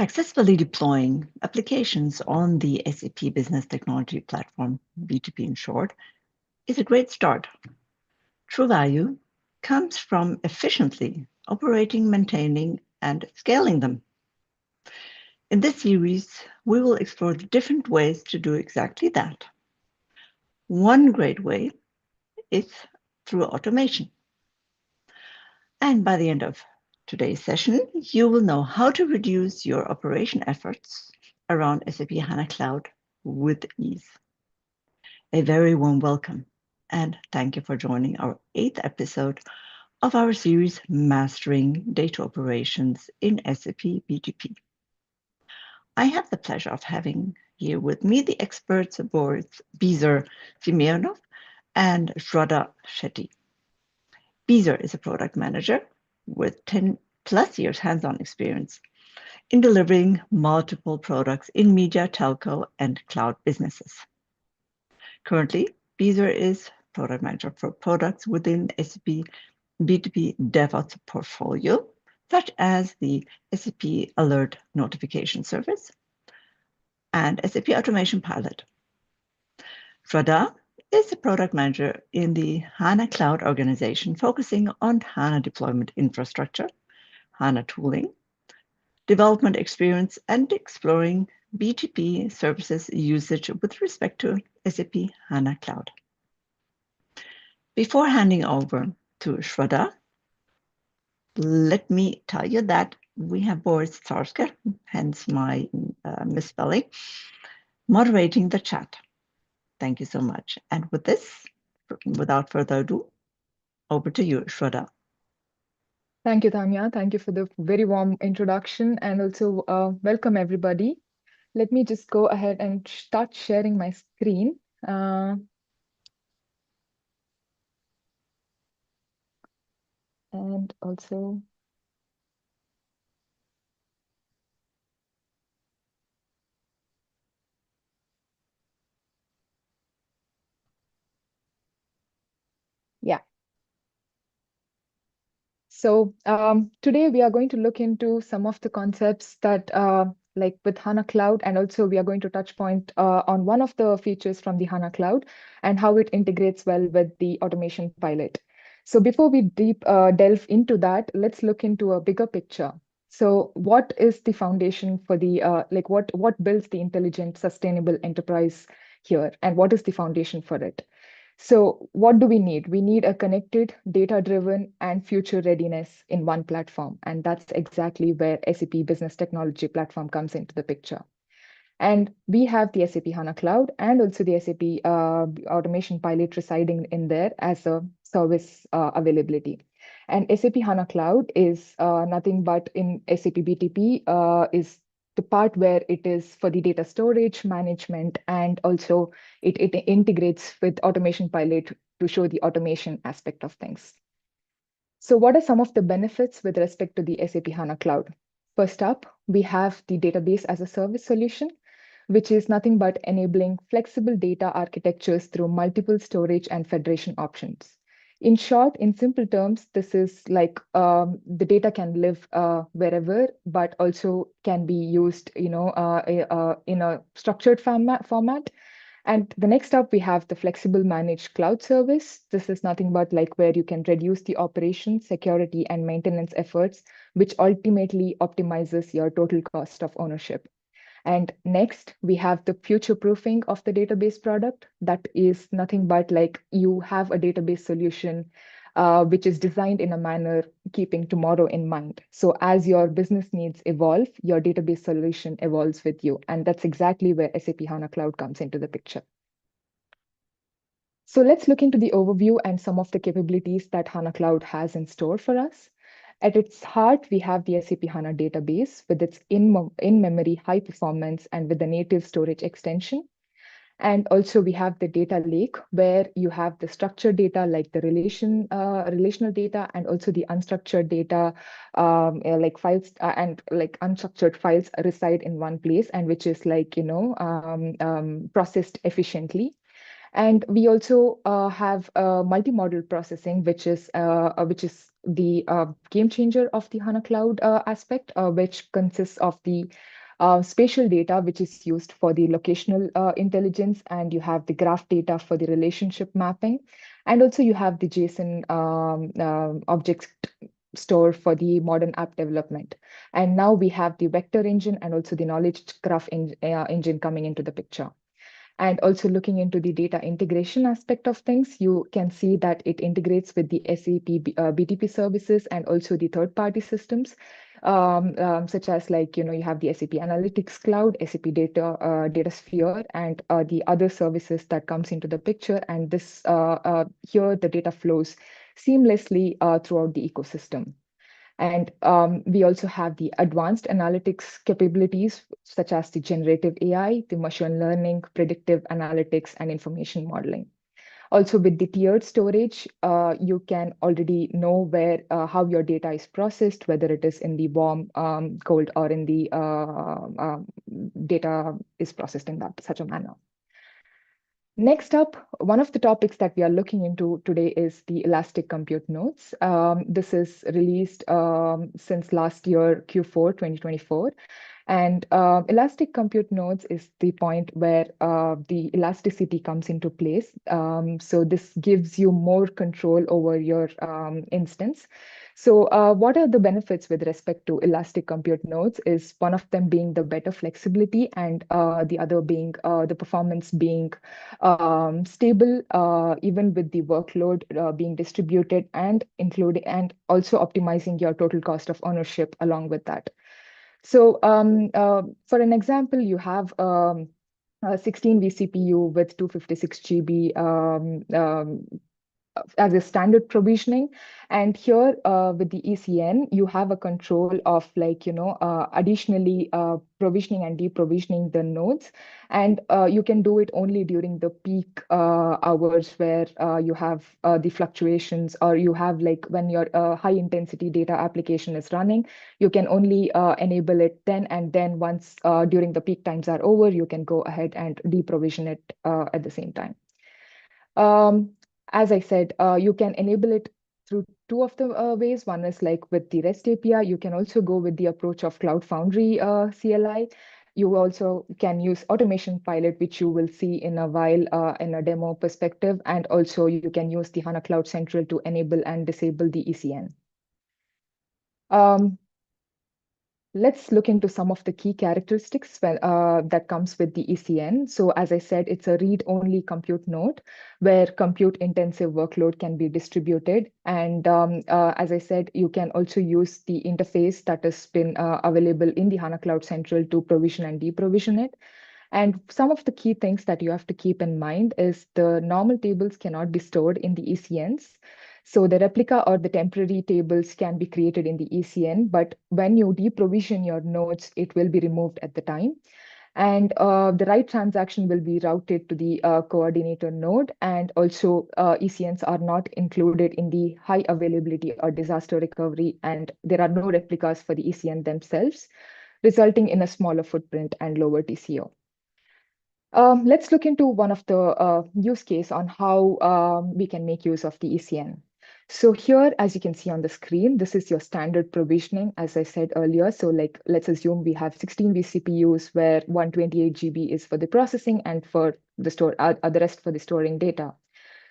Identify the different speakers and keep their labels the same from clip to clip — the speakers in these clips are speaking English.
Speaker 1: Successfully deploying applications on the SAP Business Technology Platform, BTP in short, is a great start. True value comes from efficiently operating, maintaining, and scaling them. In this series, we will explore the different ways to do exactly that. One great way is through automation. And by the end of today's session, you will know how to reduce your operation efforts around SAP HANA Cloud with ease. A very warm welcome, and thank you for joining our 8th episode of our series Mastering Data Operations in SAP BTP. I have the pleasure of having here with me the experts aboard Biser Simeonov and Shraddha Shetty. Biser is a product manager with 10 plus years hands-on experience in delivering multiple products in media, telco, and cloud businesses. Currently, Biser is product manager for products within SAP BTP DevOps portfolio, such as the SAP Alert Notification Service and SAP Automation Pilot. Shraddha is a product manager in the HANA Cloud organization, focusing on HANA deployment infrastructure, HANA tooling, development experience, and exploring BTP services usage with respect to SAP HANA Cloud. Before handing over to Shraddha, let me tell you that we have Boris Tsarska, hence my misspelling, moderating the chat. Thank you so much. And with this, without further ado, over to you, Shraddha.
Speaker 2: Thank you, Tania. Thank you for the very warm introduction, and also welcome everybody. Let me just go ahead and start sharing my screen. And also, yeah. So today we are going to look into some of the concepts that like with HANA Cloud, and also we are going to touch point on one of the features from the HANA Cloud and how it integrates well with the automation pilot. So before we delve into that, let's look into a bigger picture. So what is the foundation for the what builds the intelligent, sustainable enterprise here, and what is the foundation for it? So what do we need? We need a connected, data-driven, and future readiness in one platform. And that's exactly where SAP Business Technology Platform comes into the picture. And we have the SAP HANA Cloud and also the SAP Automation Pilot residing in there as a service availability. And SAP HANA Cloud is nothing but in SAP BTP is the part where it is for the data storage management, and also it integrates with Automation Pilot to show the automation aspect of things. So what are some of the benefits with respect to the SAP HANA Cloud? First up, we have the database as a service solution, which is nothing but enabling flexible data architectures through multiple storage and federation options. In short, in simple terms, this is like the data can live wherever, but also can be used, in a structured format. And the next up, we have the flexible managed cloud service. This is nothing but like where you can reduce the operation, security, and maintenance efforts, which ultimately optimizes your total cost of ownership. And next, we have the future proofing of the database product. That is nothing but like you have a database solution which is designed in a manner keeping tomorrow in mind. So as your business needs evolve, your database solution evolves with you. And that's exactly where SAP HANA Cloud comes into the picture. So let's look into the overview and some of the capabilities that HANA Cloud has in store for us. At its heart, we have the SAP HANA database with its in-memory high performance and with the native storage extension. And also we have the data lake where you have the structured data like the relational data, and also the unstructured data like files and like unstructured files reside in one place, and which is like, processed efficiently. And we also have multimodal processing, which is the game changer of the HANA Cloud aspect, which consists of the spatial data, which is used for the locational intelligence, and you have the graph data for the relationship mapping, and also you have the JSON object store for the modern app development. And now we have the vector engine and also the knowledge graph engine coming into the picture. And also looking into the data integration aspect of things, you can see that it integrates with the SAP BTP services and also the third-party systems, such as like, you have the SAP Analytics Cloud, SAP Data Sphere, and the other services that comes into the picture. And this here, the data flows seamlessly throughout the ecosystem. And we also have the advanced analytics capabilities, such as the generative AI, the machine learning, predictive analytics, and information modeling. Also, with the tiered storage, you can already know where how your data is processed, whether it is in the warm, cold, or in the data is processed in such a manner. Next up, one of the topics that we are looking into today is the Elastic Compute Nodes. This is released since last year, Q4 2024. And Elastic Compute Nodes is the point where the elasticity comes into place. So this gives you more control over your instance. So what are the benefits with respect to Elastic Compute Nodes is one of them being the better flexibility, and the other being the performance being stable, even with the workload being distributed, and including and also optimizing your total cost of ownership along with that. So for an example, you have a 16 vCPU with 256 GB as a standard provisioning. And here with the ECN, you have a control of like, additionally provisioning and deprovisioning the nodes. And you can do it only during the peak hours where you have the fluctuations, or you have like when your high intensity data application is running, you can only enable it then, and then once during the peak times are over, you can go ahead and deprovision it at the same time. As I said, you can enable it through two of the ways. One is like with the REST API. You can also go with the approach of Cloud Foundry CLI. You also can use Automation Pilot, which you will see in a while in a demo perspective. And also you can use the HANA Cloud Central to enable and disable the ECN. Let's look into some of the key characteristics that comes with the ECN. So as I said, it's a read-only compute node where compute-intensive workload can be distributed. And as I said, you can also use the interface that has been available in the HANA Cloud Central to provision and deprovision it. And some of the key things that you have to keep in mind is the normal tables cannot be stored in the ECNs. So the replica or the temporary tables can be created in the ECN, but when you deprovision your nodes, it will be removed at the time. And the write transaction will be routed to the coordinator node. And also ECNs are not included in the high availability or disaster recovery. And there are no replicas for the ECN themselves, resulting in a smaller footprint and lower TCO. Let's look into one of the use case on how we can make use of the ECN. So here, as you can see on the screen, this is your standard provisioning, as I said earlier. So like, let's assume we have 16 vCPUs where 128 GB is for the processing and for the the rest for the storing data.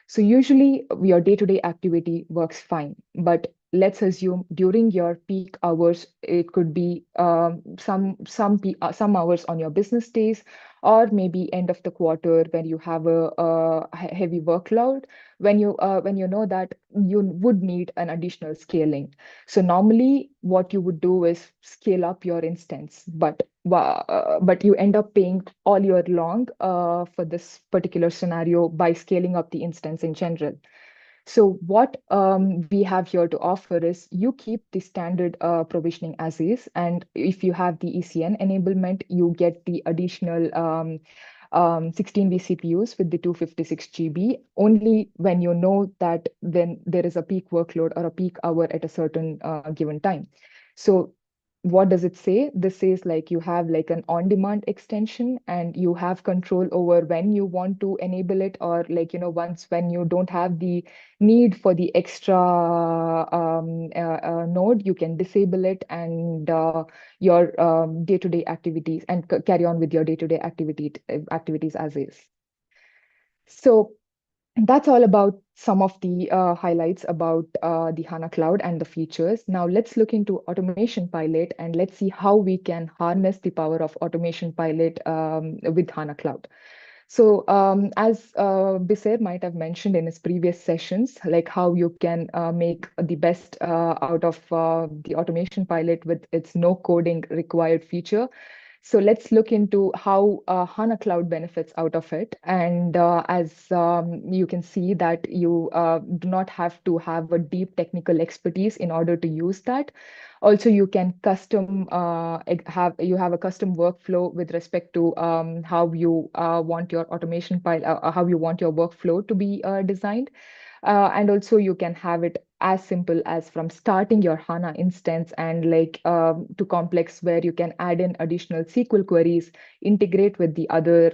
Speaker 2: So usually your day-to-day activity works fine, but let's assume during your peak hours, it could be some hours on your business days, or maybe end of the quarter when you have a heavy workload, when you know that you would need an additional scaling. So normally what you would do is scale up your instance, but you end up paying all year long for this particular scenario by scaling up the instance in general. So what we have here to offer is you keep the standard provisioning as is, and if you have the ECN enablement, you get the additional 16 vCPUs with the 256 GB only when you know that then there is a peak workload or a peak hour at a certain given time. So what does it say? This says like you have like an on-demand extension and you have control over when you want to enable it, or like, once when you don't have the need for the extra node, you can disable it and your day-to-day activities and carry on with your day-to-day activities as is. So that's all about some of the highlights about the HANA Cloud and the features. Now let's look into Automation Pilot and let's see how we can harness the power of Automation Pilot with HANA Cloud. So as Biser might have mentioned in his previous sessions, like how you can make the best out of the Automation Pilot with its no coding required feature. So let's look into how HANA Cloud benefits out of it. And as you can see that you do not have to have a deep technical expertise in order to use that. Also, you can have a custom workflow with respect to how you want your how you want your workflow to be designed. And also you can have it as simple as from starting your HANA instance and like to complex where you can add in additional SQL queries, integrate with the other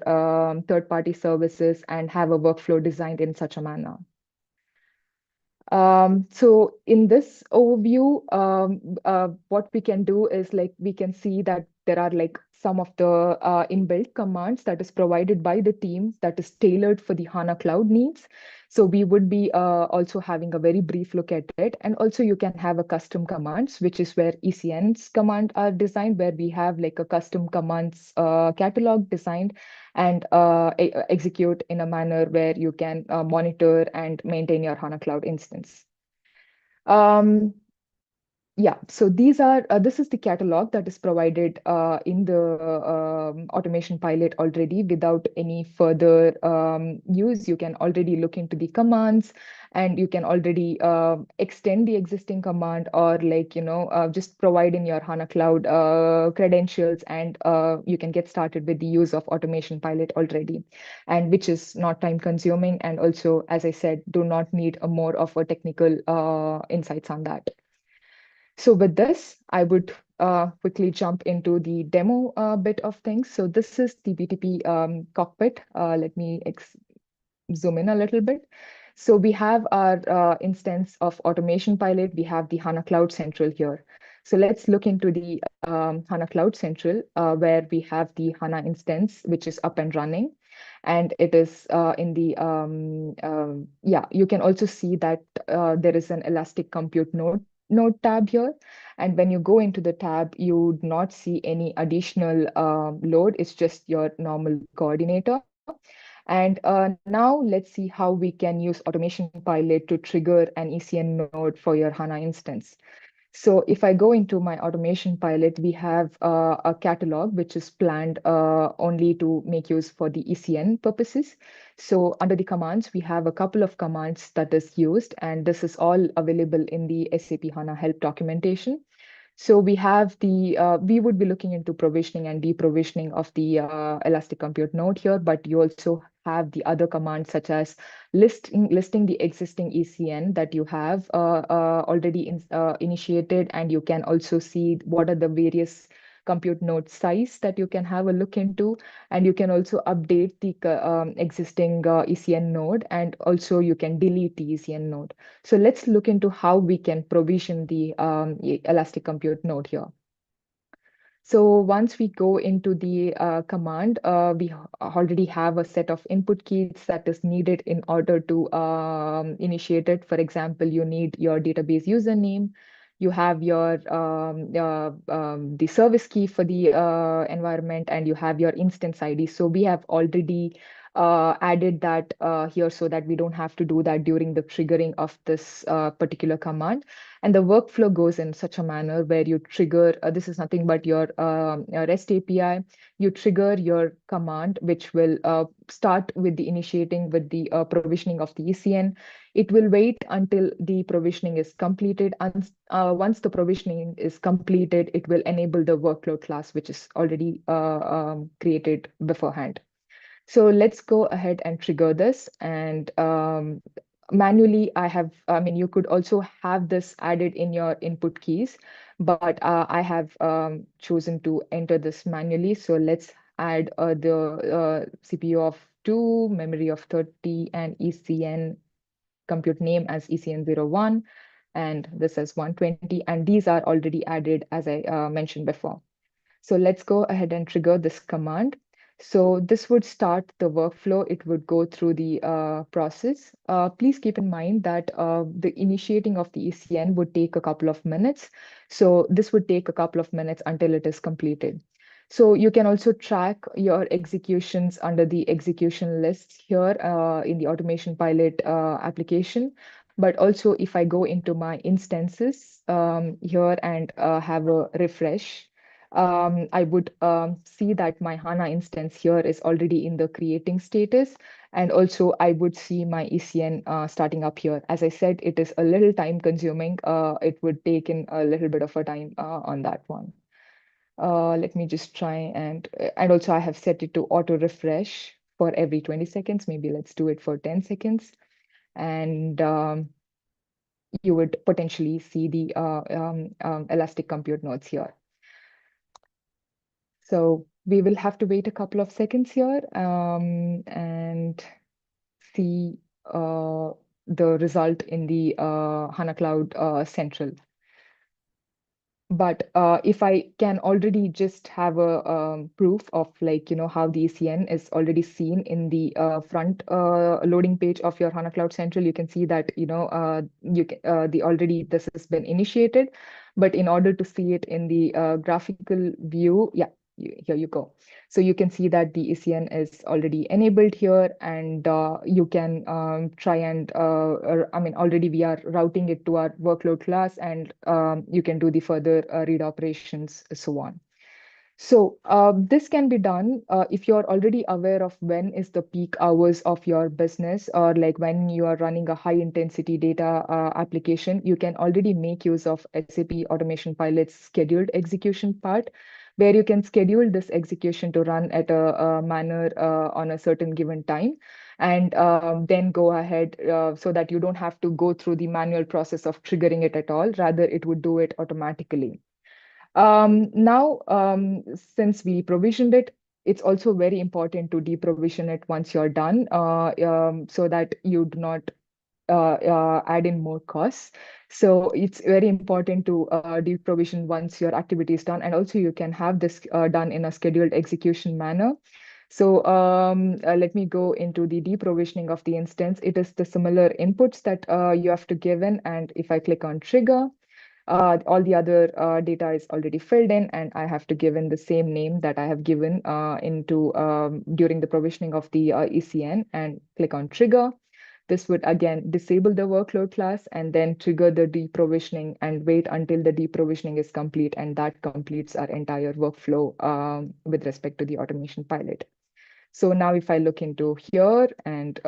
Speaker 2: third-party services and have a workflow designed in such a manner. So in this overview, what we can do is like we can see that there are like some of the inbuilt commands that is provided by the team that is tailored for the HANA Cloud needs. So we would be also having a very brief look at it. And also you can have a custom commands, which is where ECNs command are designed, where we have like a custom commands catalog designed and execute in a manner where you can monitor and maintain your HANA Cloud instance. Yeah, so this is the catalog that is provided in the automation pilot already without any further use. You can already look into the commands and you can already extend the existing command or like, just provide in your HANA Cloud credentials and you can get started with the use of automation pilot already, and which is not time consuming. And also, as I said, do not need a more of a technical insights on that. So with this, I would quickly jump into the demo bit of things. So this is the BTP cockpit. Let me zoom in a little bit. So we have our instance of Automation Pilot. We have the HANA Cloud Central here. So let's look into the HANA Cloud Central, where we have the HANA instance, which is up and running. And it is in the, yeah, you can also see that there is an Elastic Compute node tab here. And when you go into the tab, you would not see any additional load. It's just your normal coordinator. And now let's see how we can use Automation Pilot to trigger an ECN node for your HANA instance. So if I go into my Automation Pilot, we have a catalog which is planned only to make use for the ECN purposes. So under the commands, we have a couple of commands that is used, and this is all available in the SAP HANA help documentation. So we have we would be looking into provisioning and deprovisioning of the Elastic Compute node here, but you also have the other commands such as listing the existing ECN that you have already initiated, and you can also see what are the various compute node size that you can have a look into, and you can also update the existing ECN node, and also you can delete the ECN node. So let's look into how we can provision the Elastic Compute node here. So once we go into the command, we already have a set of input keys that is needed in order to initiate it. For example, you need your database username, you have your the service key for the environment, and you have your instance ID. So we have already added that here so that we don't have to do that during the triggering of this particular command. And the workflow goes in such a manner where you trigger, this is nothing but your REST API, you trigger your command, which will start with the initiating with the provisioning of the ECN. It will wait until the provisioning is completed. And once the provisioning is completed, it will enable the workload class, which is already created beforehand. So let's go ahead and trigger this. And manually, I mean, you could also have this added in your input keys, but I have chosen to enter this manually. So let's add the CPU of 2, memory of 30, and ECN compute name as ECN01, and this is 120. And these are already added as I mentioned before. So let's go ahead and trigger this command. So this would start the workflow. It would go through the process. Please keep in mind that the initiating of the ECN would take a couple of minutes. So this would take a couple of minutes until it is completed. So you can also track your executions under the execution list here in the Automation Pilot application. But also if I go into my instances here and have a refresh, I would see that my HANA instance here is already in the creating status. And also I would see my ECN starting up here. As I said, it is a little time consuming. It would take in a little bit of a time on that one. Let me just try and also I have set it to auto refresh for every 20 seconds. Maybe let's do it for 10 seconds. And you would potentially see the elastic compute nodes here. So we will have to wait a couple of seconds here and see the result in the HANA Cloud Central. But if I can already just have a proof of like, how the ECN is already seen in the front loading page of your HANA Cloud Central, you can see that, you can, this has been initiated. But in order to see it in the graphical view, yeah, here you go. So you can see that the ECN is already enabled here, and you can try and, already we are routing it to our workload class, and you can do the further read operations, so on. So this can be done if you're already aware of when is the peak hours of your business, or like when you are running a high intensity data application. You can already make use of SAP Automation Pilot's scheduled execution part, where you can schedule this execution to run at a manner on a certain given time, and then go ahead so that you don't have to go through the manual process of triggering it at all. Rather, it would do it automatically. Now, since we provisioned it, it's also very important to deprovision it once you're done, so that you do not add in more costs. So it's very important to deprovision once your activity is done. And also you can have this done in a scheduled execution manner. So let me go into the deprovisioning of the instance. It is the similar inputs that you have to give in. And if I click on trigger, all the other data is already filled in, and I have to give in the same name that I have given into during the provisioning of the ECN, and click on trigger. This would again disable the workload class and then trigger the deprovisioning and wait until the deprovisioning is complete, and that completes our entire workflow with respect to the automation pilot. So now if I look into here and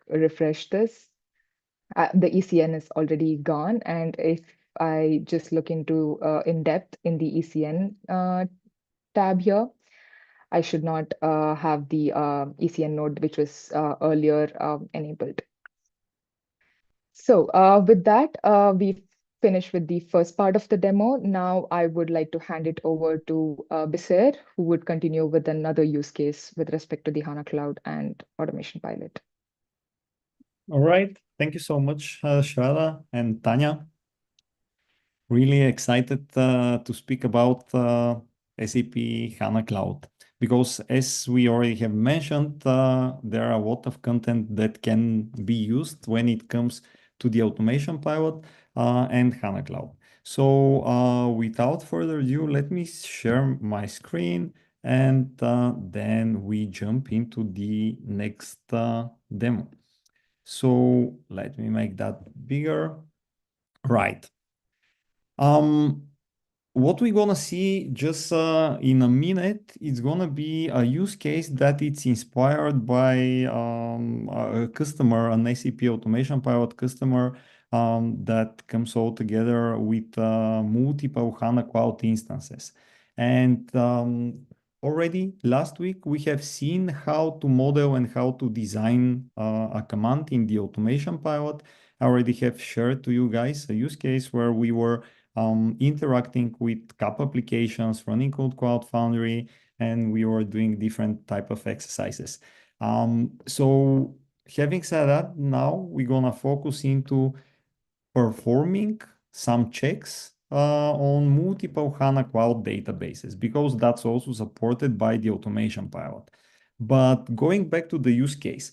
Speaker 2: refresh this, the ECN is already gone. And if I just look into in depth in the ECN tab here, I should not have the ECN node, which was earlier enabled. So with that, we've finished with the first part of the demo. Now I would like to hand it over to Biser, who would continue with another use case with respect to the HANA Cloud and Automation Pilot.
Speaker 3: All right. Thank you so much, Shraddha and Tania. Really excited to speak about SAP HANA Cloud, because as we already have mentioned, there are a lot of content that can be used when it comes to the Automation Pilot and HANA Cloud. So without further ado, let me share my screen, and then we jump into the next demo. So let me make that bigger. Right. What we're gonna see just in a minute, it's gonna be a use case that it's inspired by a customer, an SAP Automation Pilot customer that comes all together with multiple HANA Cloud instances. And already last week, we have seen how to model and how to design a command in the Automation Pilot. I already have shared to you guys a use case where we were interacting with CAP applications, running Code Cloud Foundry, and we were doing different type of exercises. So having said that, now we're gonna focus into performing some checks on multiple HANA Cloud databases, because that's also supported by the Automation Pilot. But going back to the use case,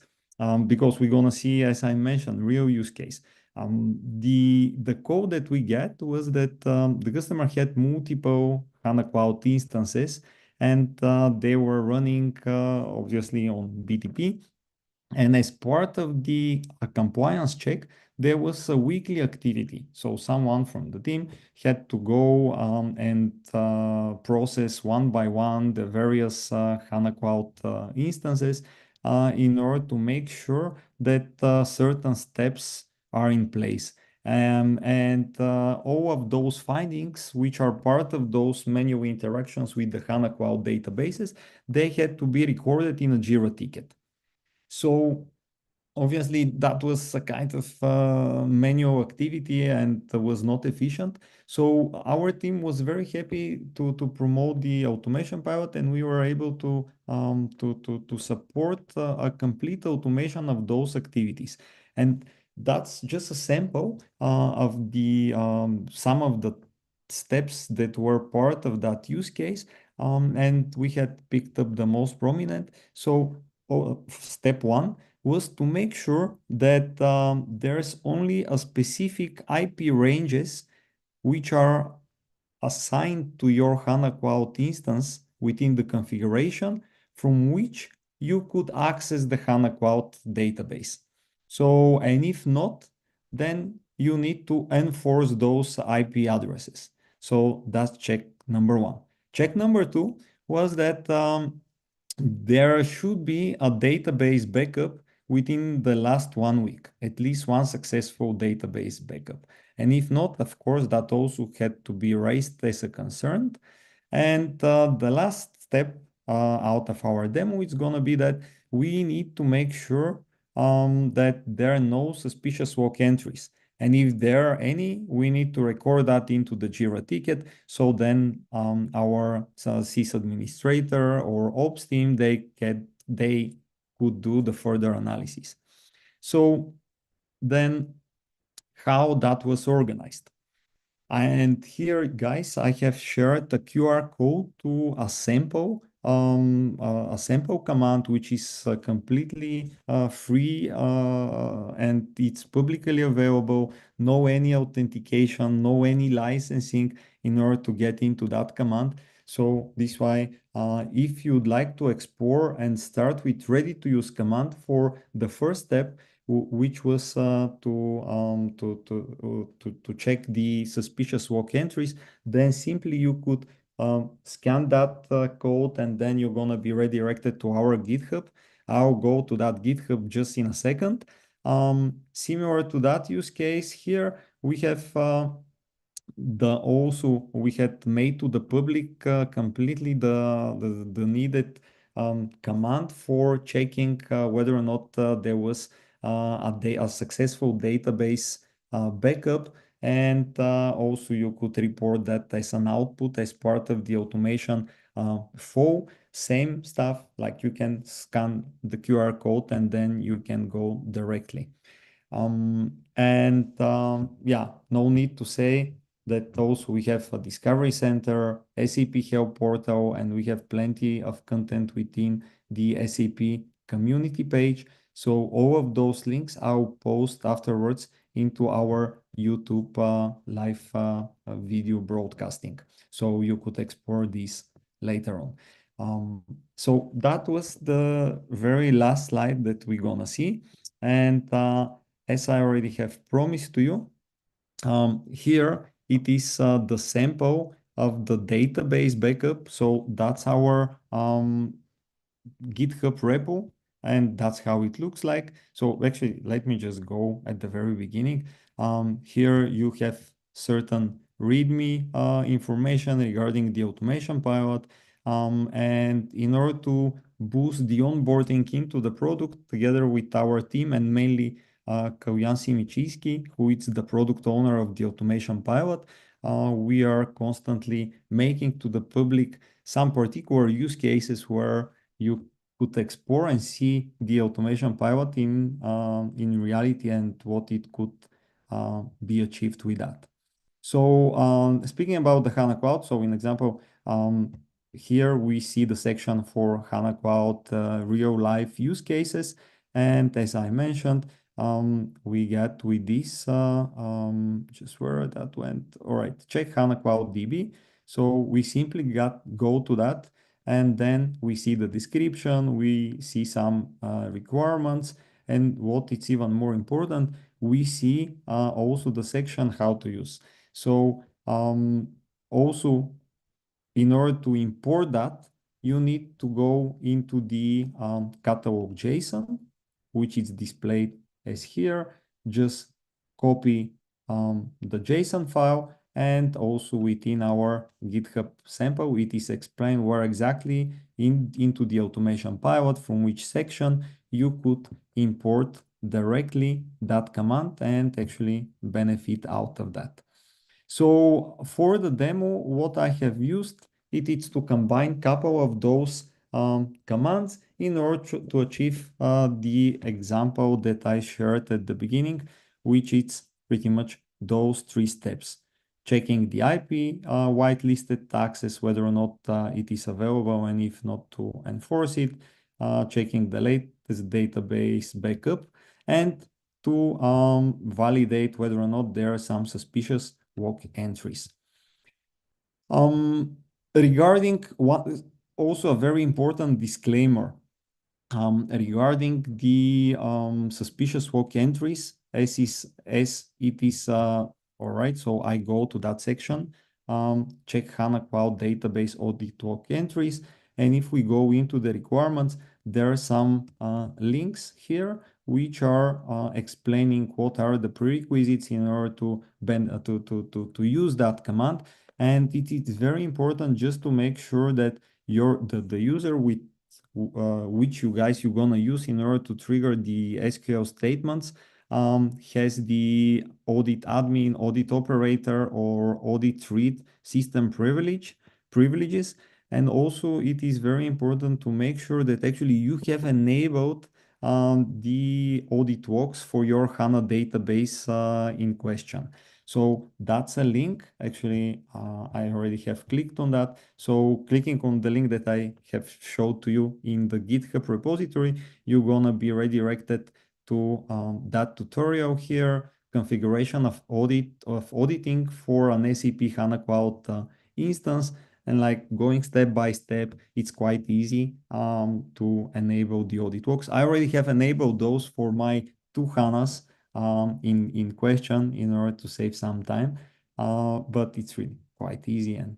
Speaker 3: because we're gonna see, as I mentioned, real use case. The code that we get was that the customer had multiple HANA Cloud instances, and they were running obviously on BTP. And as part of the compliance check, there was a weekly activity. So someone from the team had to go and process one by one the various HANA Cloud instances in order to make sure that certain steps are in place. And all of those findings, which are part of those manual interactions with the HANA Cloud databases, they had to be recorded in a Jira ticket. So obviously that was a kind of manual activity and was not efficient. So our team was very happy to promote the Automation Pilot, and we were able to support a complete automation of those activities. And that's just a sample of the some of the steps that were part of that use case. And we had picked up the most prominent. So step one was to make sure that there's only a specific IP ranges which are assigned to your HANA Cloud instance within the configuration from which you could access the HANA Cloud database. So, and if not, then you need to enforce those IP addresses. So that's check number one. Check number two was that there should be a database backup within the last 1 week, at least one successful database backup. And if not, of course, that also had to be raised as a concern. And the last step out of our demo is going to be that we need to make sure that there are no suspicious walk entries. And if there are any, we need to record that into the Jira ticket. So then our sys administrator or ops team, they could do the further analysis. So then how that was organized. And here, guys, I have shared the QR code to a sample command, which is completely free and it's publicly available. No any authentication, no any licensing in order to get into that command. So this is why if you'd like to explore and start with ready-to-use command for the first step, which was to check the suspicious walk entries, then simply you could scan that code, and then you're gonna be redirected to our GitHub. I'll go to that GitHub just in a second. Similar to that use case here, we have we had made to the public completely the needed command for checking whether or not there was a successful database backup, and also you could report that as an output as part of the automation flow. Same stuff, like you can scan the QR code and then you can go directly. Yeah, no need to say that also we have a discovery center, SAP help portal, and we have plenty of content within the SAP community page. So all of those links I'll post afterwards into our YouTube live video broadcasting. So you could explore this later on. So that was the very last slide that we're gonna see. And as I already have promised to you, here it is the sample of the database backup. So that's our GitHub repo, and that's how it looks like. So actually, let me just go at the very beginning. Here you have certain README information regarding the Automation Pilot. And in order to boost the onboarding into the product together with our team, and mainly Kalyan Simichitsky, who is the product owner of the Automation Pilot, we are constantly making to the public some particular use cases where you could explore and see the automation pilot in reality and what it could be achieved with that. So speaking about the HANA Cloud, so in example, here we see the section for HANA Cloud real life use cases. And as I mentioned, we get with this, just where that went. All right, check HANA Cloud DB. So we simply go to that, and then we see the description, we see some requirements, and what is even more important, we see also the section how to use. So also, in order to import that, you need to go into the catalog JSON, which is displayed as here. Just copy the JSON file, and also within our GitHub sample, it is explained where exactly into the automation pilot, from which section you could import directly that command and actually benefit out of that. So for the demo, what I have used, it is to combine couple of those commands in order to achieve the example that I shared at the beginning, which is pretty much those 3 steps. Checking the IP whitelisted access, whether or not it is available, and if not, to enforce it. Checking the latest database backup, and to validate whether or not there are some suspicious log entries. Regarding what is also a very important disclaimer regarding the suspicious log entries, as it is all right. So I go to that section, check HANA Cloud database audit log entries, and if we go into the requirements, there are some links here which are explaining what are the prerequisites in order to use that command. And it is very important just to make sure that the user with which you're gonna use in order to trigger the SQL statements has the audit admin, audit operator, or audit read system privileges. And also it is very important to make sure that actually you have enabled the audit logs for your HANA database in question. So that's a link. Actually, I already have clicked on that. So clicking on the link that I have showed to you in the GitHub repository, you're gonna be redirected to that tutorial here, configuration of auditing for an SAP HANA Cloud instance. And like going step by step, it's quite easy to enable the audit logs. I already have enabled those for my 2 HANAs in question in order to save some time. But it's really quite easy, and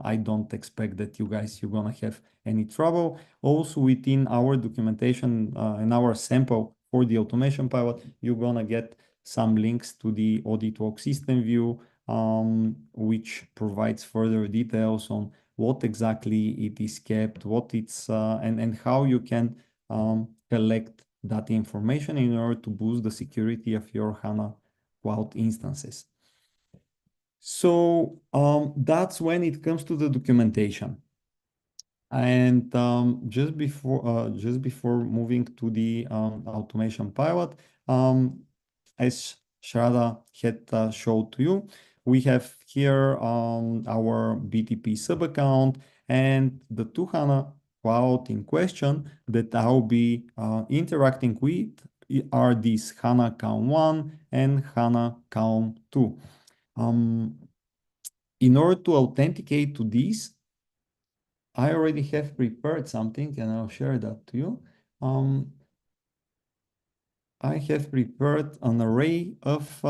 Speaker 3: I don't expect that you're gonna have any trouble. Also within our documentation and our sample for the automation pilot, you're gonna get some links to the audit log system view, which provides further details on what exactly it is kept, what it's and how you can collect that information in order to boost the security of your HANA Cloud instances. So that's when it comes to the documentation. And just before moving to the automation pilot, as Shraddha had showed to you, we have here our BTP sub-account, and the 2 HANA Cloud in question that I'll be interacting with are these HANA Count 1 and HANA Count 2. In order to authenticate to these, I already have prepared something, and I'll share that to you. I have prepared an array of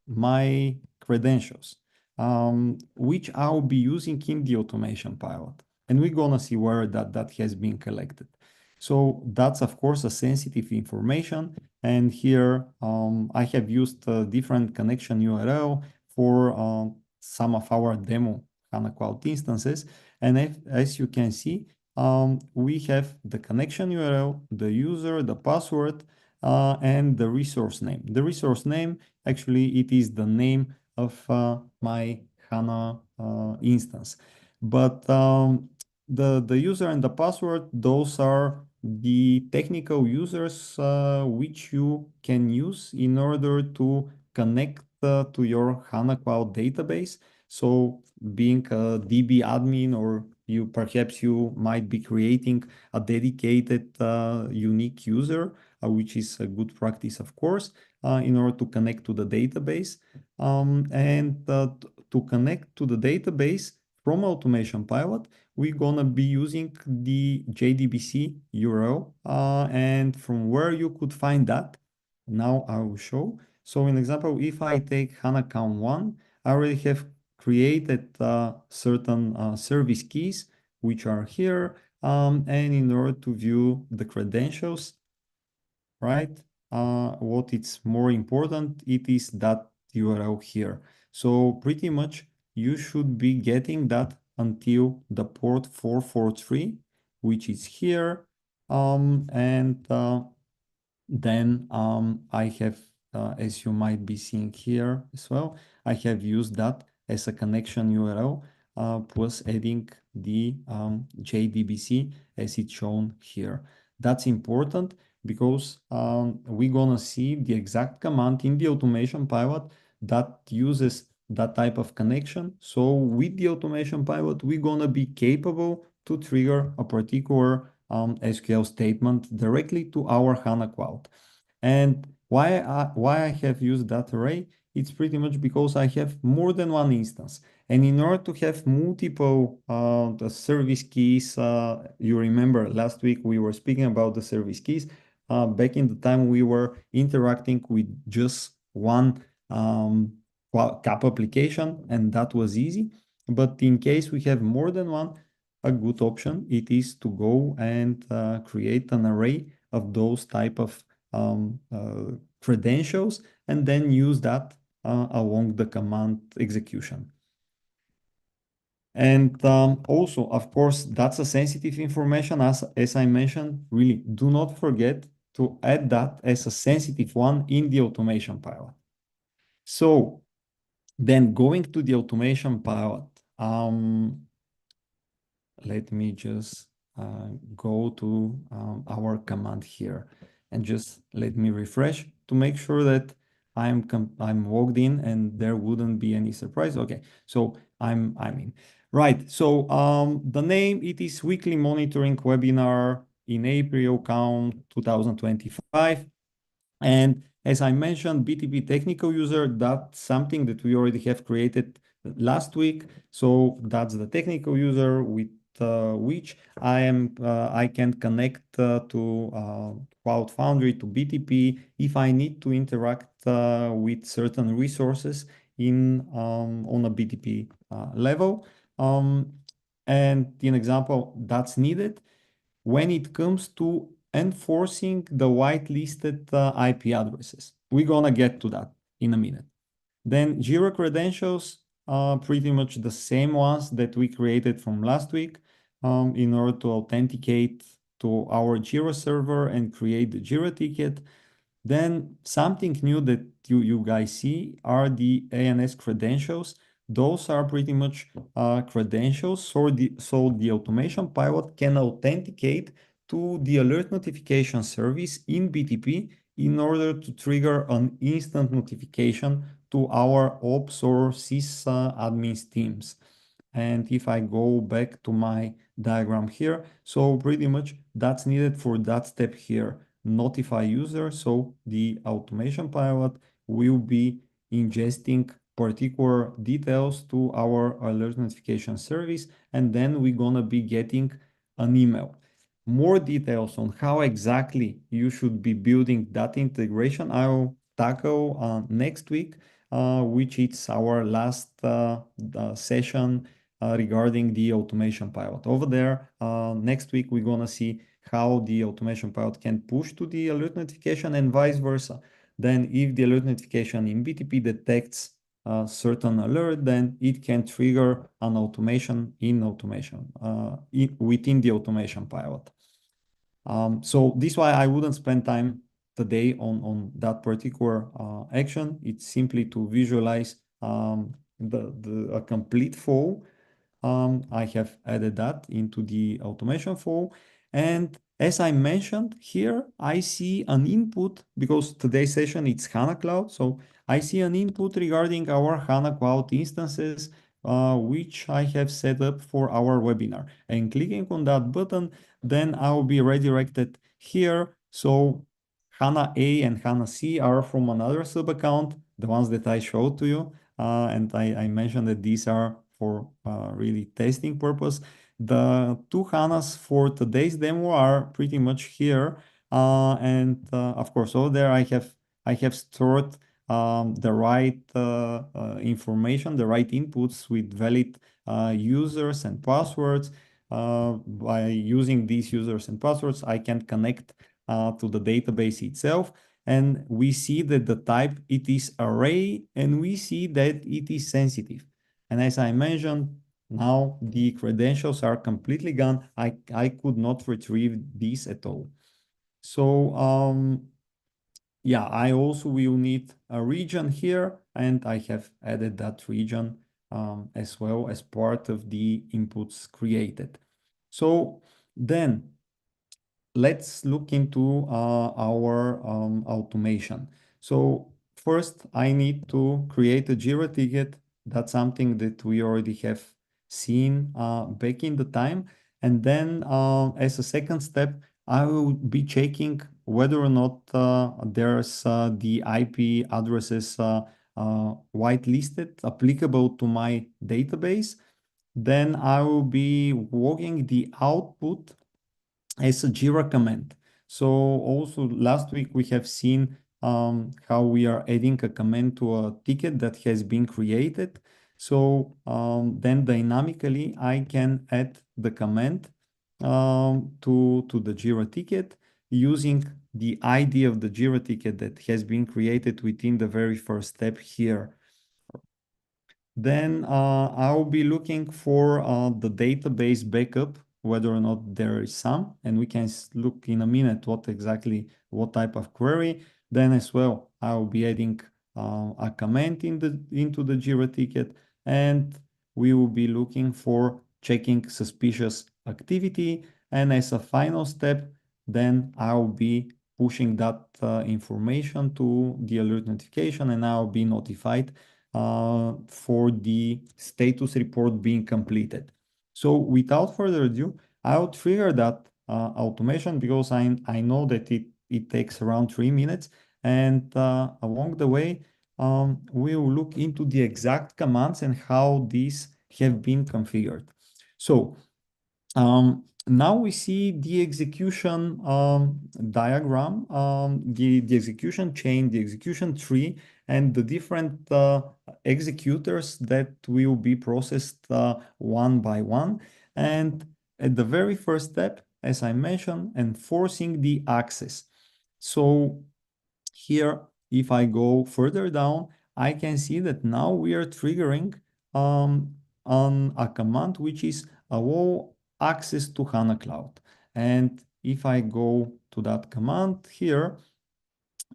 Speaker 3: my credentials, which I'll be using in the automation pilot. And we're gonna see where that has been collected. So that's, of course, a sensitive information. And here I have used a different connection URL for some of our demo HANA Cloud instances. And as you can see, we have the connection URL, the user, the password, and the resource name. The resource name, actually, it is the name of my HANA instance. But the user and the password, those are the technical users which you can use in order to connect to your HANA Cloud database. So being a DB admin, or perhaps you might be creating a dedicated unique user, which is a good practice, of course, in order to connect to the database. And to connect to the database from Automation Pilot, we're gonna be using the JDBC URL, and from where you could find that, now I will show. So in example, if I take HANA Account 1, I already have created certain service keys, which are here. And in order to view the credentials, right, what it's more important, it is that URL here. So pretty much you should be getting that until the port 443, which is here. And then I have, as you might be seeing here as well, I have used that as a connection URL, plus adding the JDBC as it's shown here. That's important because we're gonna see the exact command in the Automation Pilot that uses that type of connection. So with the Automation Pilot, we're gonna be capable to trigger a particular SQL statement directly to our HANA Cloud. And why I have used that array? It's pretty much because I have more than one instance. And in order to have multiple the service keys, you remember last week we were speaking about the service keys. Back in the time we were interacting with just one CAP application, and that was easy. But in case we have more than one, a good option it is to go and create an array of those type of credentials and then use that along the command execution. And also, of course, that's a sensitive information, as I mentioned. Really, do not forget to add that as a sensitive one in the Automation Pilot. So then going to the Automation Pilot, let me just go to our command here and just let me refresh to make sure that I'm logged in and there wouldn't be any surprise. Okay, so I'm in. Right, so the name, it is weekly monitoring webinar in April count 2025. And as I mentioned, BTP technical user, that's something that we already have created last week. So that's the technical user with which I can connect to Cloud Foundry, to BTP, if I need to interact with certain resources in on a BTP level. And in example, that's needed when it comes to enforcing the whitelisted IP addresses. We're gonna get to that in a minute. Then Jira credentials are pretty much the same ones that we created from last week in order to authenticate to our Jira server and create the Jira ticket. Then something new that you guys see are the ANS credentials. Those are pretty much credentials, so the Automation Pilot can authenticate to the alert notification service in BTP in order to trigger an instant notification to our Ops or Sys admins teams. And if I go back to my diagram here, so pretty much that's needed for that step here, notify user. So the Automation Pilot will be ingesting particular details to our alert notification service, and then we're gonna be getting an email. More details on how exactly you should be building that integration I'll tackle next week, which is our last session regarding the Automation Pilot. Over there, next week, we're gonna see how the Automation Pilot can push to the alert notification and vice versa. Then if the alert notification in BTP detects a certain alert, then it can trigger an automation within the Automation Pilot. So this is why I wouldn't spend time today on that particular action. It's simply to visualize a complete flow. I have added that into the automation flow. And as I mentioned here, I see an input because today's session it's HANA Cloud. So I see an input regarding our HANA Cloud instances, which I have set up for our webinar. And clicking on that button, then I will be redirected here. So HANA A and HANA C are from another sub account, the ones that I showed to you. And I mentioned that these are for really testing purpose. The two HANAs for today's demo are pretty much here. And of course, over there I have stored the right information, the right inputs with valid users and passwords. By using these users and passwords, I can connect to the database itself. And we see that the type, it is array, and we see that it is sensitive. And as I mentioned, now the credentials are completely gone. I could not retrieve these at all. So yeah, I also will need a region here, and I have added that region as well as part of the inputs created. So then let's look into our automation. So first, I need to create a Jira ticket. That's something that we already have seen back in the time. And then as a second step, I will be checking whether or not there's the IP addresses whitelisted applicable to my database. Then I will be logging the output as a Jira comment. So also last week we have seen how we are adding a comment to a ticket that has been created. So then dynamically I can add the comment to the Jira ticket using the ID of the Jira ticket that has been created within the very first step here. Then I'll be looking for the database backup, whether or not there is some, and we can look in a minute what type of query. Then as well, I'll be adding a comment into the Jira ticket, and we will be looking for checking suspicious activity. And as a final step, then I'll be pushing that information to the alert notification, and I'll be notified for the status report being completed. So without further ado, I'll trigger that automation because I know that it takes around 3 minutes. And along the way, we will look into the exact commands and how these have been configured. So now we see the execution diagram, the execution chain, the execution tree, and the different executors that will be processed one by one. And at the very first step, as I mentioned, enforcing the access. So here, if I go further down, I can see that now we are triggering on a command which is allow access to HANA Cloud. And if I go to that command here,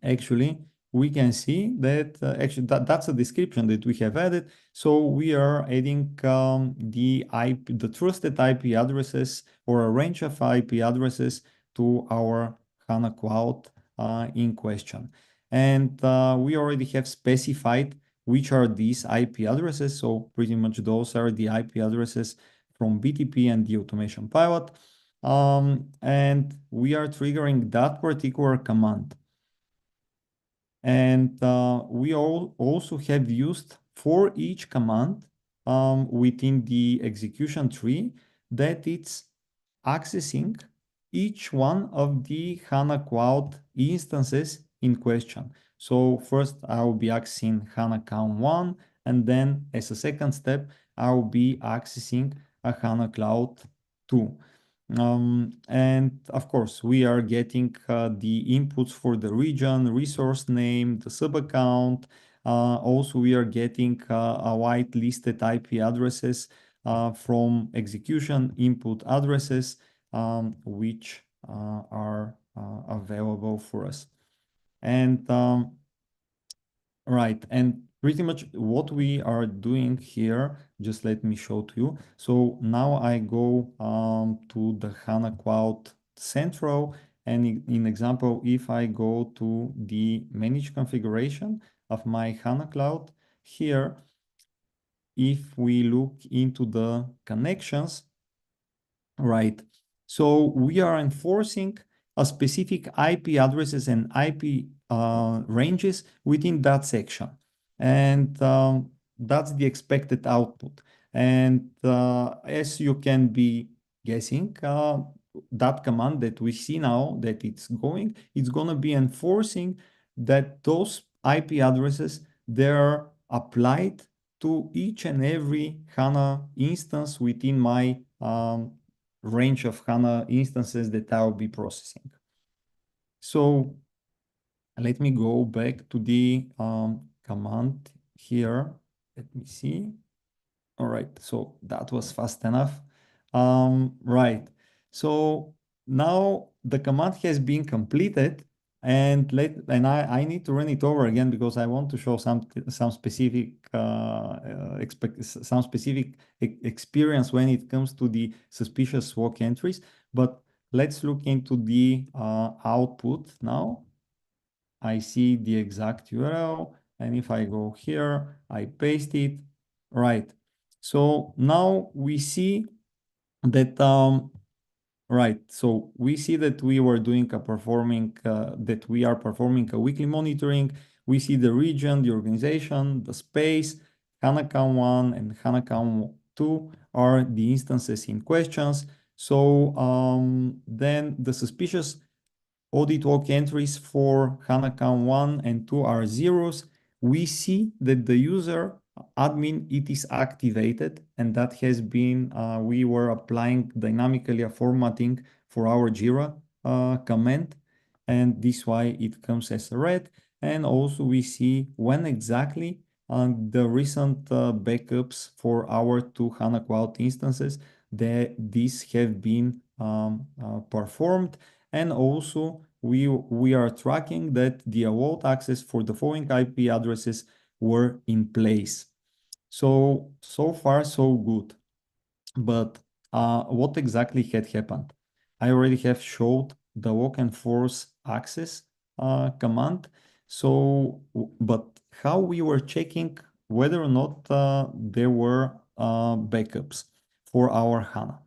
Speaker 3: actually, we can see that actually that's a description that we have added. So we are adding the trusted IP addresses or a range of IP addresses to our HANA Cloud in question. And we already have specified which are these IP addresses. So pretty much those are the IP addresses from BTP and the Automation Pilot. And we are triggering that particular command. And we also have used for each command within the execution tree that it's accessing each one of the HANA Cloud instances in question. So first I will be accessing HANA Cloud 1, and then as a second step, I will be accessing a HANA Cloud 2. And of course, we are getting the inputs for the region, resource name, the sub account. Also, we are getting a whitelisted IP addresses from execution input addresses, which are available for us. And right, and pretty much what we are doing here. Just let me show to you. So now I go to the HANA Cloud Central, and in example, if I go to the manage configuration of my HANA Cloud here, if we look into the connections, right? So we are enforcing a specific IP addresses and IP ranges within that section. And that's the expected output. And as you can be guessing, that command that we see now that it's going to be enforcing that those IP addresses, they're applied to each and every HANA instance within my range of HANA instances that I'll be processing. So let me go back to the command here. Let me see. All right, so that was fast enough. Right, so now the command has been completed, and I need to run it over again because I want to show some specific experience when it comes to the suspicious walk entries. But let's look into the output now. I see the exact URL, and if I go here, I paste it. Right. So now we see that right. So we see that we were doing that we are performing a weekly monitoring. We see the region, the organization, the space. HANACOM 1 and HANACOM 2 are the instances in questions. So then the suspicious audit walk entries for HANACOM 1 and 2 are zeros. We see that the user admin, it is activated, and that has been, we were applying dynamically a formatting for our Jira command, and this why it comes as a red. And also we see when exactly the recent backups for our two HANA Cloud instances, that these have been performed. And also we are tracking that the allowed access for the following IP addresses were in place. So far so good. But what exactly had happened? I already have showed the walk and force access command. So, but how we were checking whether or not there were backups for our HANA.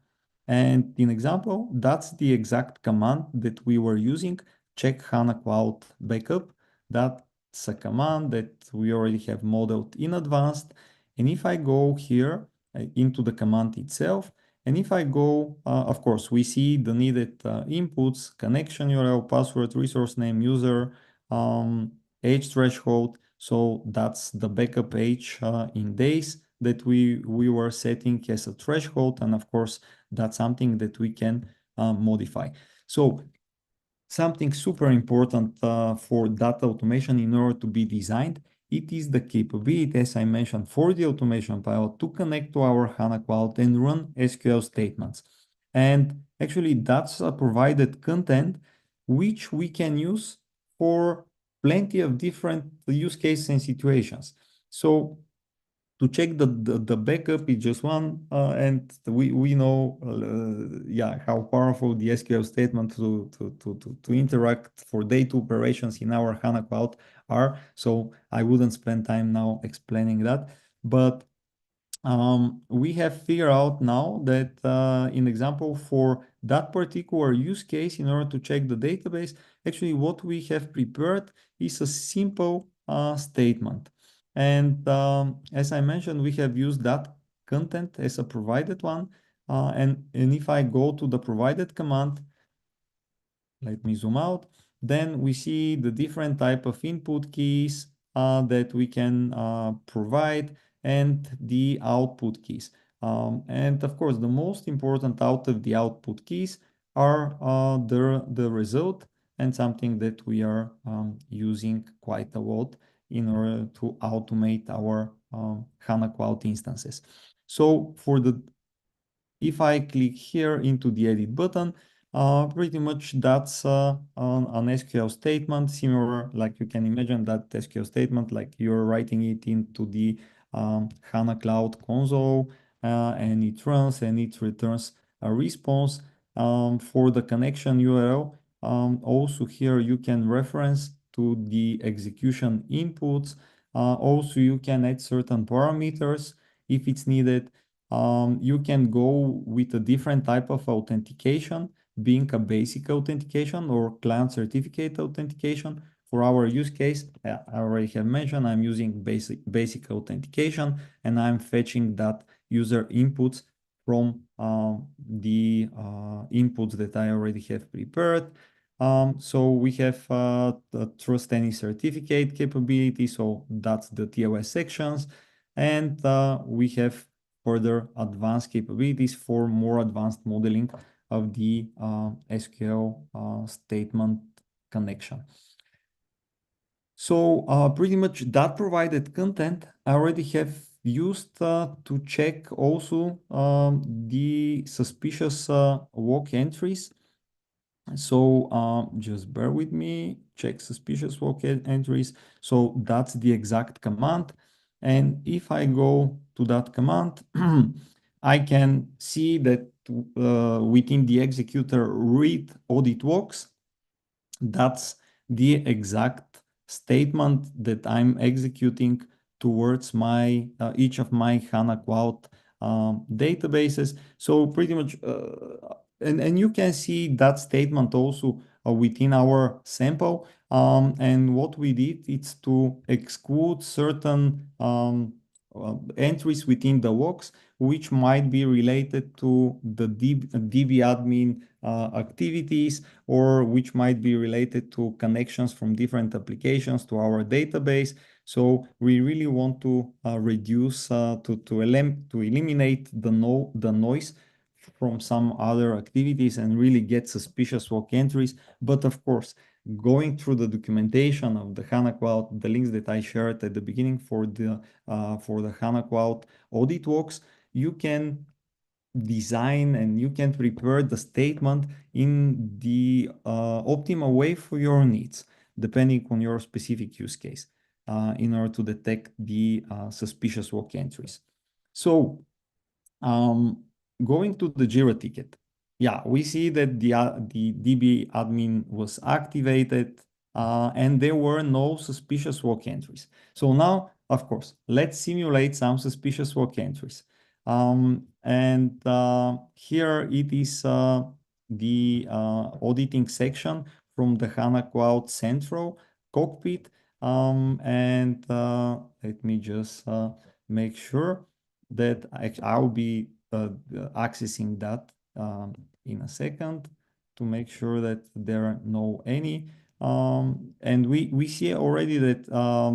Speaker 3: And in example, that's the exact command that we were using, check HANA Cloud Backup. That's a command that we already have modeled in advance. And if I go here into the command itself, and if I go, of course, we see the needed inputs, connection URL, password, resource name, user, age threshold. So that's the backup age in days that we were setting as a threshold. And of course, that's something that we can modify. So something super important for data automation in order to be designed, it is the capability, as I mentioned, for the automation pilot to connect to our HANA Cloud and run SQL statements. And actually that's a provided content which we can use for plenty of different use cases and situations. So to check the backup is just one, and we know yeah, how powerful the SQL statement to interact for data operations in our HANA Cloud are. So I wouldn't spend time now explaining that, but we have figured out now that in example for that particular use case, in order to check the database, actually what we have prepared is a simple statement. And as I mentioned, we have used that content as a provided one. And if I go to the provided command, let me zoom out, then we see the different type of input keys that we can provide and the output keys. And of course, the most important out of the output keys are the result and something that we are using quite a lot in order to automate our HANA Cloud instances. So if I click here into the edit button, Pretty much that's an SQL statement, similar, like you can imagine that SQL statement, like you're writing it into the HANA Cloud console, and it runs and it returns a response for the connection URL. Also here you can reference to the execution inputs. Also you can add certain parameters if it's needed. You can go with a different type of authentication, being a basic authentication or client certificate authentication. For our use case, I already have mentioned, I'm using basic authentication, and I'm fetching that user inputs from the inputs that I already have prepared. So we have the Trust Any Certificate capability, so that's the TOS sections, and we have further advanced capabilities for more advanced modeling of the SQL statement connection. So pretty much that provided content I already have used to check also the suspicious walk entries. So just bear with me, check suspicious walk entries. So that's the exact command. And if I go to that command, I can see that within the executor read audit walks, that's the exact statement that I'm executing towards my each of my HANA Cloud databases. So pretty much, and you can see that statement also within our sample. And what we did is to exclude certain entries within the walks, which might be related to the DB admin activities, or which might be related to connections from different applications to our database. So we really want to reduce, to eliminate the noise from some other activities and really get suspicious walk entries. But of course, going through the documentation of the HANA Cloud, the links that I shared at the beginning for the HANA Cloud audit walks, you can design and you can prepare the statement in the optimal way for your needs, depending on your specific use case, in order to detect the suspicious walk entries. So going to the Jira ticket, yeah, we see that the DB admin was activated and there were no suspicious walk entries. So now, of course, let's simulate some suspicious walk entries. And here it is the auditing section from the HANA Cloud Central cockpit. And let me just make sure that I'll be accessing that in a second to make sure that there are no any. And we see already that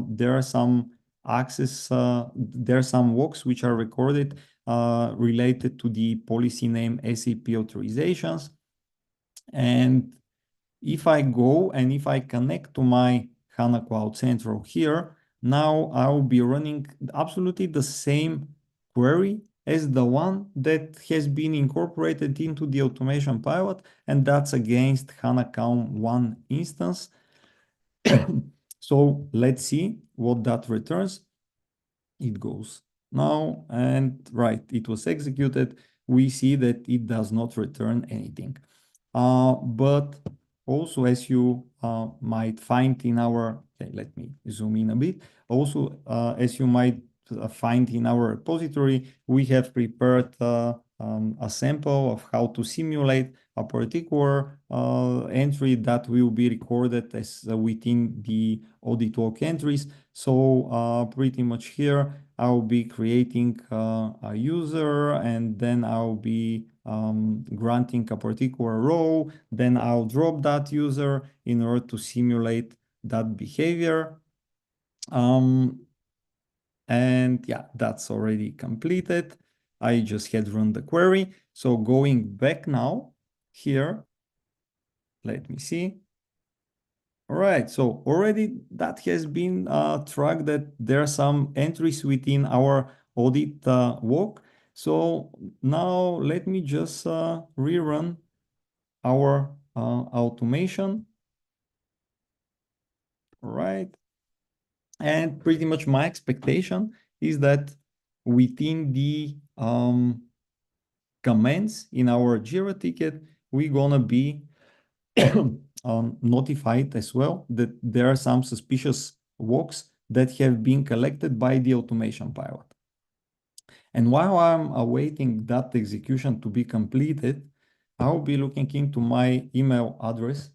Speaker 3: there are some access, there are some walks which are recorded related to the policy name SAP authorizations. And if I go and if I connect to my HANA Cloud Central here, now I'll be running absolutely the same query as the one that has been incorporated into the automation pilot, and that's against HANA Cloud 1 instance. So let's see what that returns. It goes now, and right, it was executed. We see that it does not return anything. But also, as you might find in our, okay, let me zoom in a bit. Also, as you might find in our repository, we have prepared a sample of how to simulate a particular entry that will be recorded as within the audit walk entries. So pretty much here, I'll be creating a user, and then I'll be granting a particular role. Then I'll drop that user in order to simulate that behavior. And yeah, that's already completed. I just had run the query. So going back now here, let me see. All right, so already that has been tracked, that there are some entries within our audit walk. So now let me just rerun our automation, right? And pretty much my expectation is that within the comments in our Jira ticket, we're gonna be notified as well that there are some suspicious walks that have been collected by the automation pilot. And while I'm awaiting that execution to be completed, I'll be looking into my email address,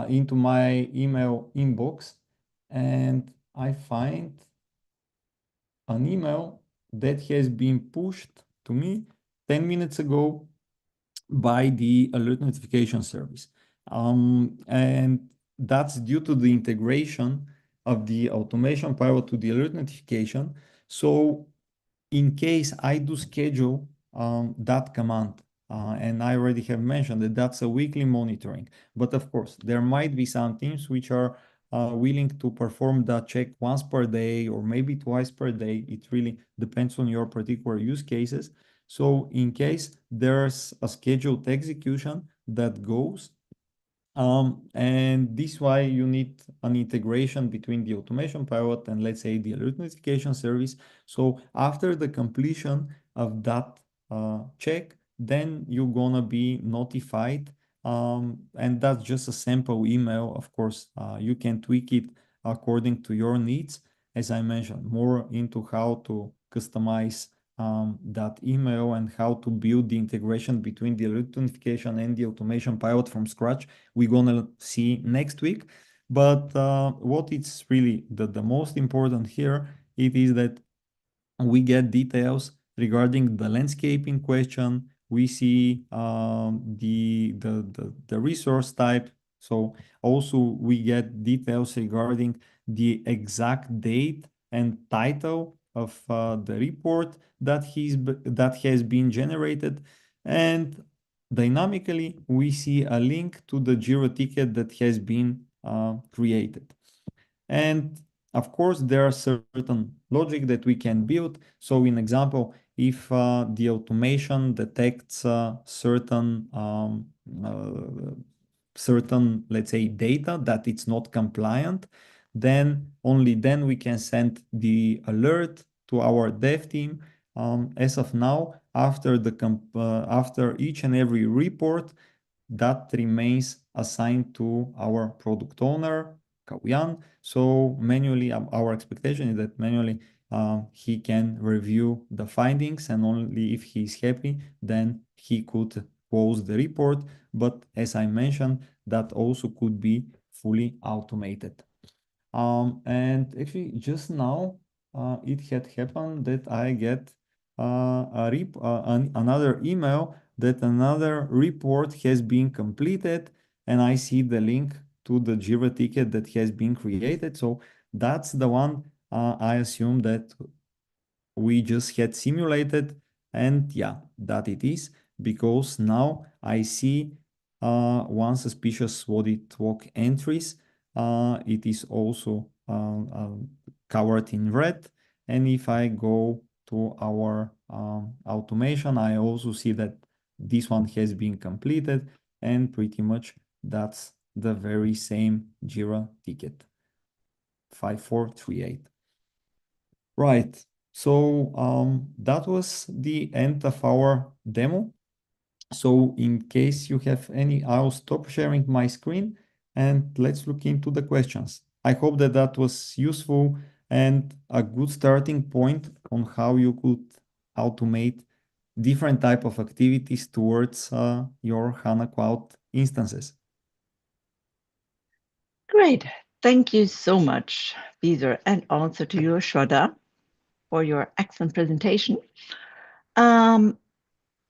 Speaker 3: into my email inbox, and I find an email that has been pushed to me 10 minutes ago by the alert notification service. And that's due to the integration of the automation pilot to the alert notification. So in case I do schedule that command, and I already have mentioned that that's a weekly monitoring, but of course, there might be some teams which are willing to perform that check once per day or maybe twice per day. It really depends on your particular use cases. So in case there's a scheduled execution that goes, and this is why you need an integration between the automation pilot and, let's say, the alert notification service. So after the completion of that check, then you're gonna be notified. And that's just a sample email. Of course, you can tweak it according to your needs. As I mentioned, more into how to customize that email and how to build the integration between the alert notification and the automation pilot from scratch, we're gonna see next week. But what is really the most important here, it is that we get details regarding the landscaping question. We see the resource type. So also we get details regarding the exact date and title of the report that has been generated, and dynamically we see a link to the Jira ticket that has been created. And of course, there are certain logic that we can build. So in example, if the automation detects certain, let's say, data that it's not compliant, then only then we can send the alert to our dev team. As of now, after each and every report, that remains assigned to our product owner, Kauyan. So manually, our expectation is that manually he can review the findings, and only if he's happy, then he could close the report. But as I mentioned, that also could be fully automated. And actually, just now, it had happened that I get another email that another report has been completed, and I see the link to the Jira ticket that has been created. So that's the one I assume that we just had simulated, and yeah, that it is, because now I see one suspicious audit walk entries. It is also covered in red, and if I go to our automation, I also see that this one has been completed, and pretty much that's the very same Jira ticket, 5438. Right. So that was the end of our demo. So in case you have any, I'll stop sharing my screen and let's look into the questions. I hope that that was useful and a good starting point on how you could automate different type of activities towards your HANA Cloud instances.
Speaker 1: Great. Thank you so much, Biser, and also to you, Shraddha, for your excellent presentation.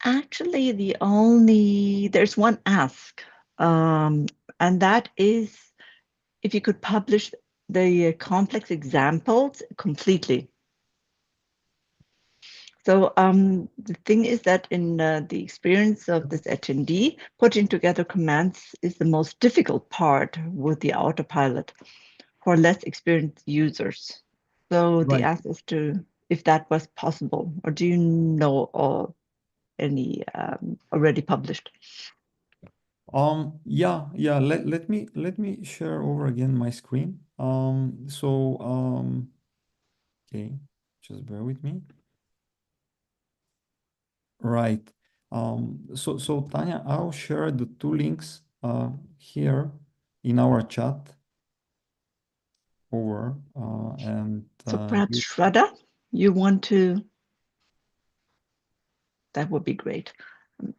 Speaker 1: Actually, there's one ask, and that is if you could publish the complex examples completely. So the thing is that in the experience of this attendee, putting together commands is the most difficult part with the autopilot for less experienced users. So the ask is to if that was possible, or do you know any already published?
Speaker 3: Yeah. Let me share over again my screen. Okay, just bear with me. Right. So Tanya, I'll share the two links here in our chat over and
Speaker 1: So perhaps Shraddha, you want to, that would be great.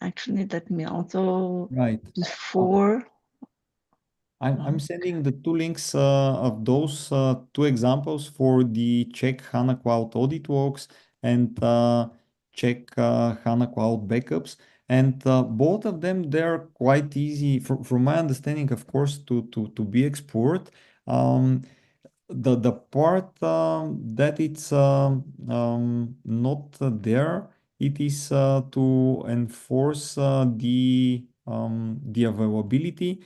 Speaker 1: Actually, let me also,
Speaker 3: right.
Speaker 1: before.
Speaker 3: I'm sending the two links of those two examples for the Check HANA Cloud Audit Works and Check HANA Cloud Backups. And both of them, they're quite easy, from my understanding, of course, to be export. The part that it's not there, it is to enforce the availability,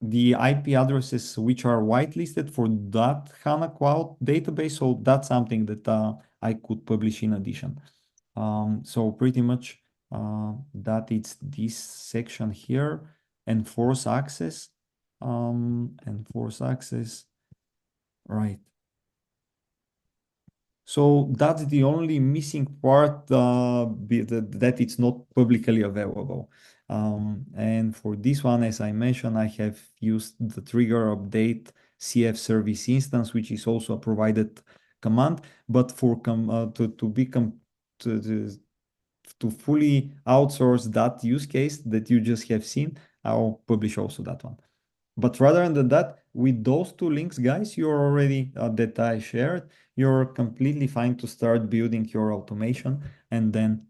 Speaker 3: the IP addresses which are whitelisted for that HANA Cloud database. So that's something that I could publish in addition. So pretty much that it's this section here, enforce access, right. So that's the only missing part that it's not publicly available. And for this one, as I mentioned, I have used the trigger update CF service instance, which is also a provided command. But for to fully outsource that use case that you just have seen, I'll publish also that one. But rather than that, with those two links, guys, you're already that I shared, you're completely fine to start building your automation, and then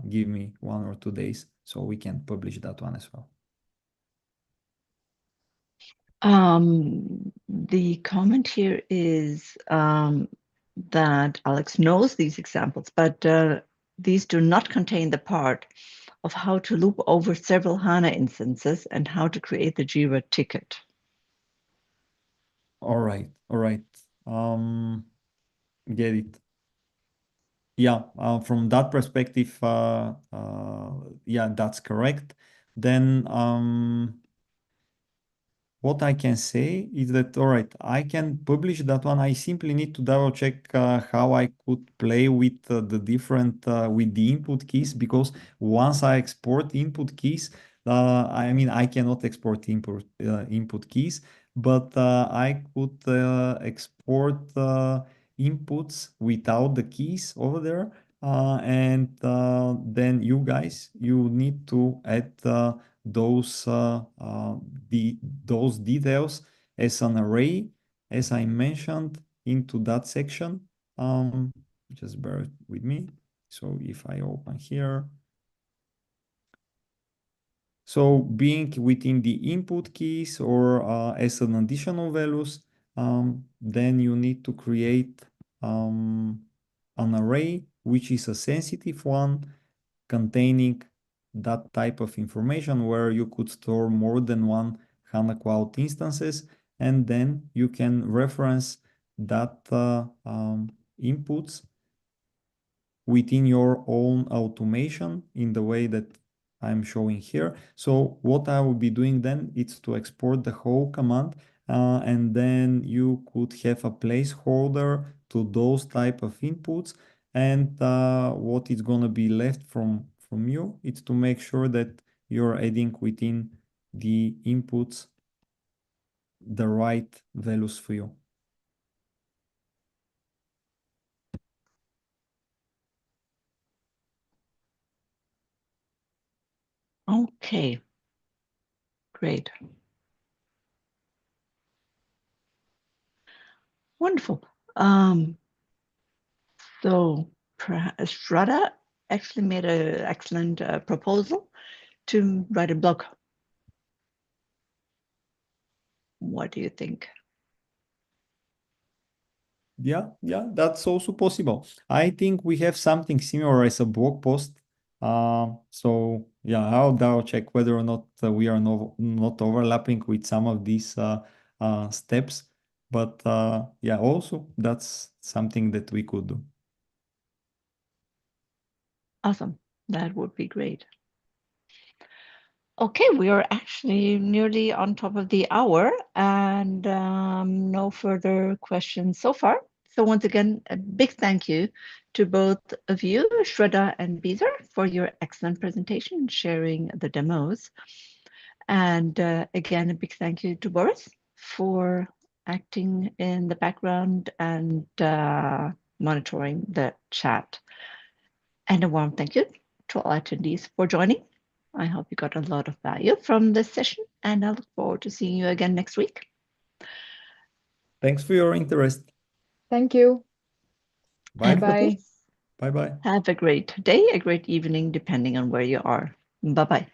Speaker 3: give me 1 or 2 days so we can publish that one as well.
Speaker 1: The comment here is that Alex knows these examples, but these do not contain the part of how to loop over several HANA instances and how to create the Jira ticket.
Speaker 3: All right. Get it. Yeah, from that perspective, yeah, that's correct. Then what I can say is that, all right, I can publish that one. I simply need to double check how I could play with the different, with the input keys, because once I export input keys, I mean, I cannot export input keys, but I could export inputs without the keys over there. And then you guys, you need to add those those details as an array, as I mentioned, into that section. Just bear with me. So if I open here, so being within the input keys or as an additional values, then you need to create an array, which is a sensitive one, containing that type of information where you could store more than one HANA Cloud instances, and then you can reference that inputs within your own automation in the way that I'm showing here. So what I will be doing then is to export the whole command, and then you could have a placeholder to those type of inputs. And what is going to be left from you, it's to make sure that you're adding within the inputs the right values for you.
Speaker 1: Okay, great. Wonderful. So Shraddha actually made an excellent proposal to write a blog. What do you think?
Speaker 3: Yeah, that's also possible. I think we have something similar as a blog post. So yeah, I'll double check whether or not we are not overlapping with some of these steps. But yeah, also that's something that we could do.
Speaker 1: Awesome. That would be great. Okay, we are actually nearly on top of the hour and no further questions so far. So once again, a big thank you to both of you, Shraddha and Biser, for your excellent presentation and sharing the demos. And again, a big thank you to Boris for acting in the background and monitoring the chat. And a warm thank you to all attendees for joining. I hope you got a lot of value from this session, and I look forward to seeing you again next week.
Speaker 3: Thanks for your interest.
Speaker 2: Thank you.
Speaker 3: Bye.
Speaker 2: Bye-bye.
Speaker 3: Bye-bye.
Speaker 1: Have a great day, a great evening, depending on where you are. Bye-bye.